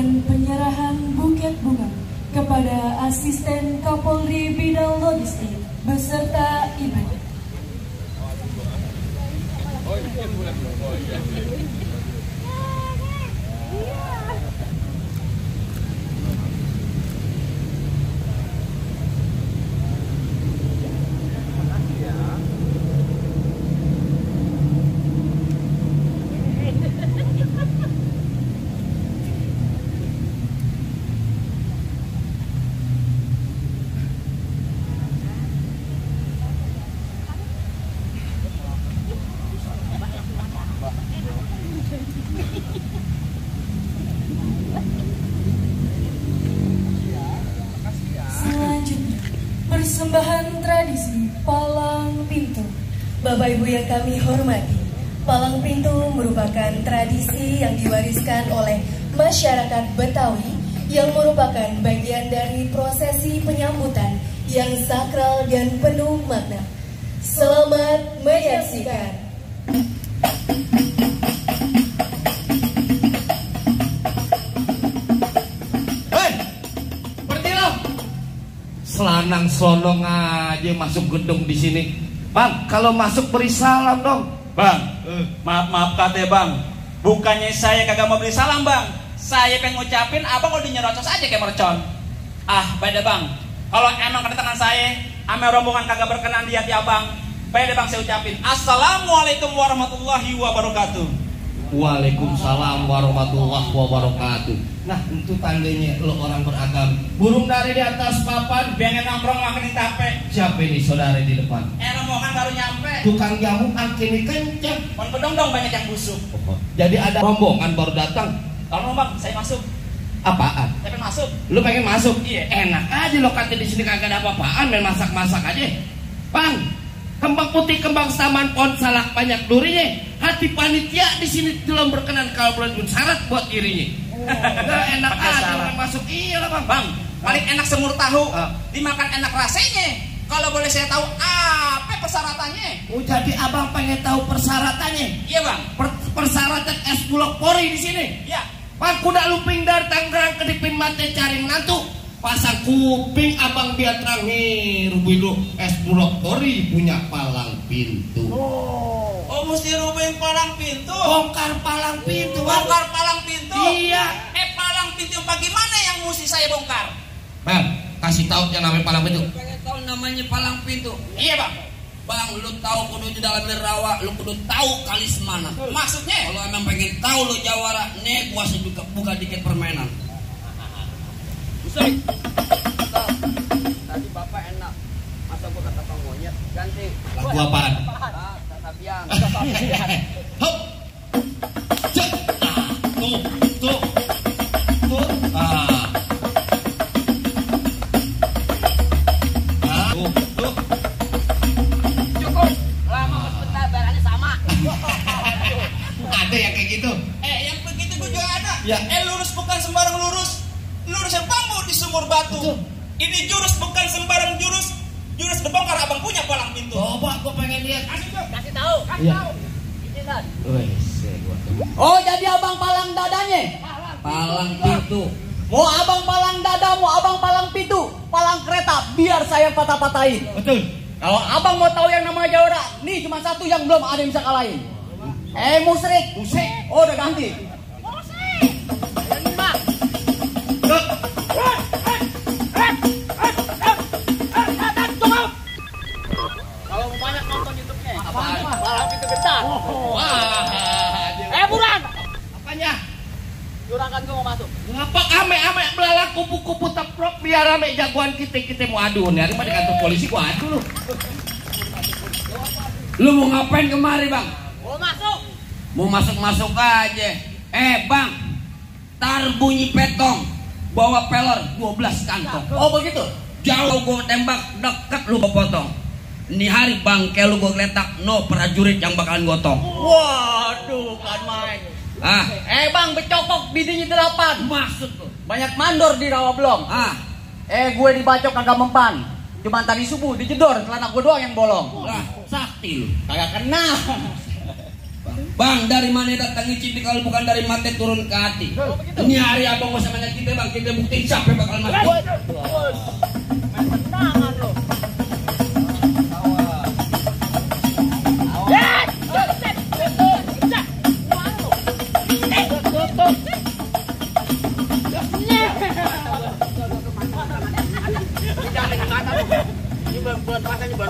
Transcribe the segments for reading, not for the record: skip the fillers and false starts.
Penyerahan buket bunga kepada Asisten Kapolri Bidang Logistik beserta Ibu. Persembahan tradisi Palang Pintu. Bapak Ibu yang kami hormati, Palang Pintu merupakan tradisi yang diwariskan oleh masyarakat Betawi yang merupakan bagian dari prosesi penyambutan yang sakral dan penuh makna. Selamat menyaksikan. Selanang slonong aja masuk gedung di sini. Bang, kalau masuk beri salam dong. Bang, maaf kate bang. Bukannya saya kagak mau beri salam bang. Saya pengen ngucapin abang udah nyerocos aja kayak mercon. Ah, beda bang. Kalau emang kedatangan saya, ame rombongan kagak berkenan di hati abang, beda bang saya ucapin. Assalamualaikum warahmatullahi wabarakatuh. Waalaikumsalam warahmatullahi wabarakatuh. Nah, itu tandanya lo orang beragam. Burung dari di atas papan, Biar nongkrong makin di tape. siapa ini saudara di depan? Rombongan baru nyampe. Tukang jamu angkini kencang. Pon bedong banyak yang busuk. Jadi ada rombongan baru datang. Tolong bang, saya masuk. Apaan? Saya pengen masuk. Lu pengen masuk? Iya. Enak aja lo kata di sini kagak ada apa-apaan, main masak-masak aja. Bang, kembang putih, kembang saman, pohon salak banyak durinya. Hati panitia di sini belum berkenan kalau belum syarat buat dirinya. Nah, enak aja orang masuk. Iya lah bang. Bang, paling enak semur tahu. Ah. Dimakan enak rasanya. Kalau boleh saya tahu apa persyaratannya? Oh, jadi abang pengen tahu persyaratannya? Iya bang. Persyaratan es bulog pori di sini. Iya. Bang, kuda lumping dari Tangerang kedipin mate cari menantu. Pasang kuping abang biar terang nih. Rubilu es bulog pori punya palang pintu. Oh, mesti rubing palang pintu. Bongkar palang pintu. Bongkar palang pintu. Iya. Palang pintu bagaimana yang mesti saya bongkar? Bang, kasih tahu yang namanya palang pintu. Pengen tahu namanya palang pintu. Iya bang. Bang, lu tahu kudu di dalam rawa, lu kudu tahu kalis mana. Maksudnya? Kalau emang pengen tahu lu jawara, nih gua sih buka dikit permainan. Usai. Tadi bapak enak. Masa gua kata Bang Monyet ganti. Lagu apaan? Kata biang. Hop. Cek. Tuh, tuh. Tuh. Ah. Tuh, tuh. Cukup. Lama sebentar barangnya sama. Ada yang kayak gitu. Yang begitu gua juga ada. Ya. Lurus bukan sembarang lurus. Lurus yang bambu di sumur batu. Betul. Ini jurus bukan sembarang jurus. Jurus berbongkar abang punya palang pintu. Coba gua pengen lihat. Kasih tahu. Iya. Izinkan. Oh, jadi abang palang dadanya? Palang pintu. Mau abang palang dada, mau abang palang pintu, palang kereta, biar saya patah-patahin. Betul. Kalau abang mau tahu yang namanya jawara, nih cuma satu yang belum ada yang bisa kalahin. Musrik. Musik. Oh, udah ganti. Duk. Kalau mau banyak nonton YouTube-nya. Apaan? Palang Pintu Gentar. Wah. Buran. Apanya? Juragan gua mau masuk. Ngapa ame-ame belalak kupu-kupu teprok biar ame jagoan kita mau adu nih. Hari mah di kantor polisi gua adu lu. Lu mau ngapain kemari, Bang? Mau masuk. Mau masuk-masuk aja. Bang, tar bunyi petong, bawa pelor 12 kantong. Oh, begitu. Jauh gua tembak, deket lu gua potong. Ini hari bangke lu gua geletak, no prajurit yang bakalan gotong. Waduh, kan main. Ah, Bang, becokok bidinya 8. maksud lu. Banyak mandor di rawa belum. Ah, Gue dibacok kagak mempan. Cuman tadi subuh dijedor, celana gue doang yang bolong. lah, sakti lu. Kagak kena. Bang, dari mana datang icip kalau bukan dari mati turun ke hati. Ini hari abang gak usah banyak kita, Bang. Kita buktiin siapa yang bakal mati. Main tendangan lo.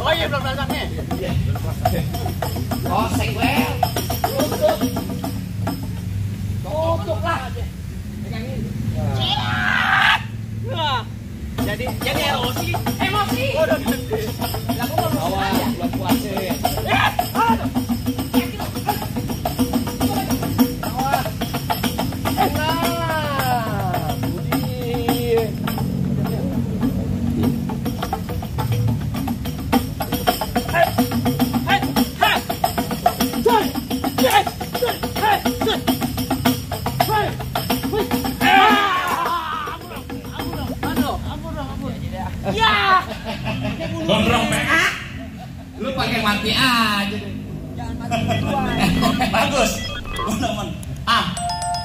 Oh iya, belum pasangnya. Oh, segwel. Tutup lah. Jadi emosi. Emosi. Udah gede. Lah kok belum puasa. Gondrong PA. Lu pakai mati aja. Bagus. Teman-teman.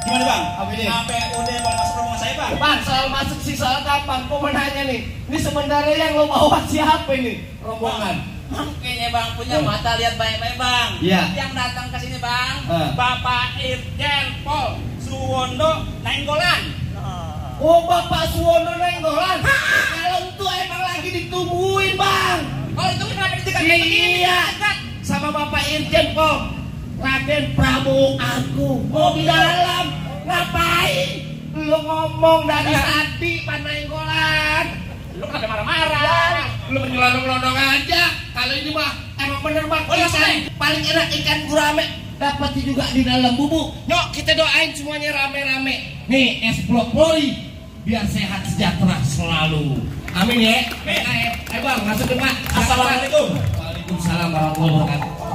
Gimana Bang? Apa ini? Sampai udah mau masuk rombongan saya Bang? Bang, soal masuk sih soal kapan? Kok mau nanya nih? Ini sebenarnya yang lo bawa siapa ini? Rombongan. Kayaknya Bang punya mata lihat baik-baik Bang. Iya. Yang datang ke sini Bang, Bapak Irjen Pol Suwondo Nainggolan. Oh, Bapak Suwondo Nainggolan. Kalau itu emang lagi ditungguin, Bang. Oh itu kenapa dicegat? Iya. Sama Bapak Irjen Pol Raden Prabowo aku mau di dalam. Ngapain? Lu ngomong dari tadi Pak Nainggolan. Lu kenapa marah-marah? Lu menyelonong-londong aja. Kalau ini mah emang bener Bang. Oh, iya, Paling enak ikan gurame. Dapat juga di dalam bubuk. Yuk kita doain semuanya rame-rame. Nih Polri biar sehat sejahtera selalu. Amin ya. Ayo Bang masuk ke Pak. Assalamualaikum. Waalaikumsalam warahmatullahi wabarakatuh.